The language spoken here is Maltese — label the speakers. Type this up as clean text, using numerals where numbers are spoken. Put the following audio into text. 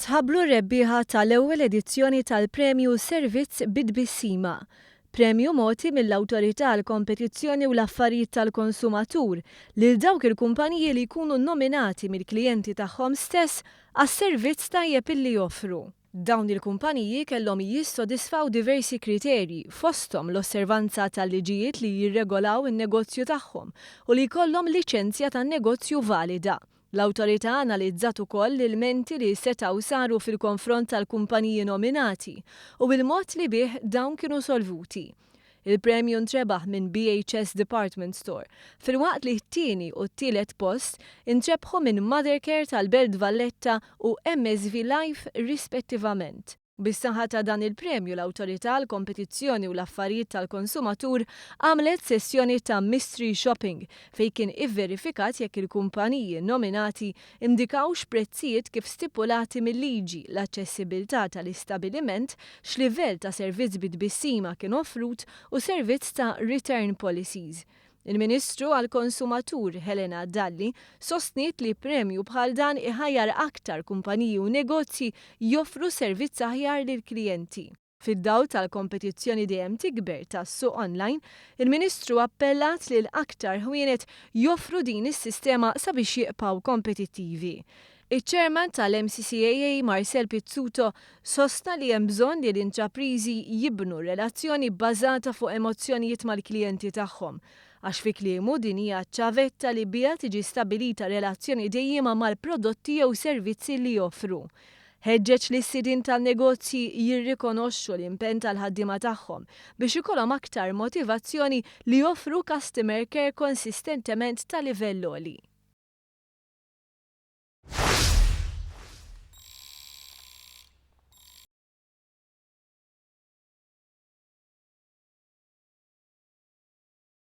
Speaker 1: Tħabblu r-rebbieħa tal-ewwel edizzjoni tal-Premju Servizz Bid-Bissima. Premju mogħti mill-Awtorità għall-Kompetizzjoni u l-Affarijiet tal-Konsumatur lil dawk il-kumpaniji li jkunu nominati mill-klijenti tagħhom stess għas-servizz tajjeb illi joffru. Dawn il-kumpaniji kellhom jissodisfaw diversi kriterji fosthom l-osservanza tal-liġijiet li jirregolaw in-negozju tagħhom u li jkollhom liċenzja tan-negozju valida. L-Awtorità analizzat ukoll l-ilmenti li setgħu saru fil-konfront tal-kumpaniji nominati u bil-mod li bih dawn kienu solvuti. Il-premju ntrebaħ minn BHS Department Store, filwaqt li t-tieni u t-tielet post intrebħu minn Mothercare tal-Belt Valletta u MSV Life rispettivament. Bis-saħħa ta' dan il-premju l-Awtorità għall-Kompetizzjoni u l-Affarijiet tal-Konsumatur għamlet sessjoni ta' mystery shopping fejn kien ivverifikat jekk il-kumpaniji nominati indikawx prezzijiet kif stipulati mill-liġi, l-aċċessibilità tal-istabbiliment, x'livell ta' servizz bid-bissima kien offrut u servizz ta' return policies. Il-Ministru għall-Konsumatur Helena Dalli sostniet li premju bħal dan iħajjar aktar kumpaniji u negozji joffru servizz aħjar lill-klijenti. Fid-dawl tal-kompetizzjoni dejjem tikber tas-suq online, il-Ministru appellat lil aktar ħwienet joffru din is-sistema sabiex jibqgħu kompetittivi. Iċ-Chairman tal-MCCAA Marcel Pizzuto sostna li hemm bżonn li l-intrapriżi jibnu relazzjoni bbażata fuq emozzjonijiet mal-klijenti tagħhom, għax fi kliemu din hija ċavetta li biha tiġi stabbilita relazzjoni dejjema mal-prodotti jew servizzi li joffru. Ħeġġeġ li s-sidin tal-negozji jirrikonoxxu l-impenn tal-ħaddiema tagħhom biex ikollhom aktar motivazzjoni li joffru customer care konsistentement ta' livell għoli.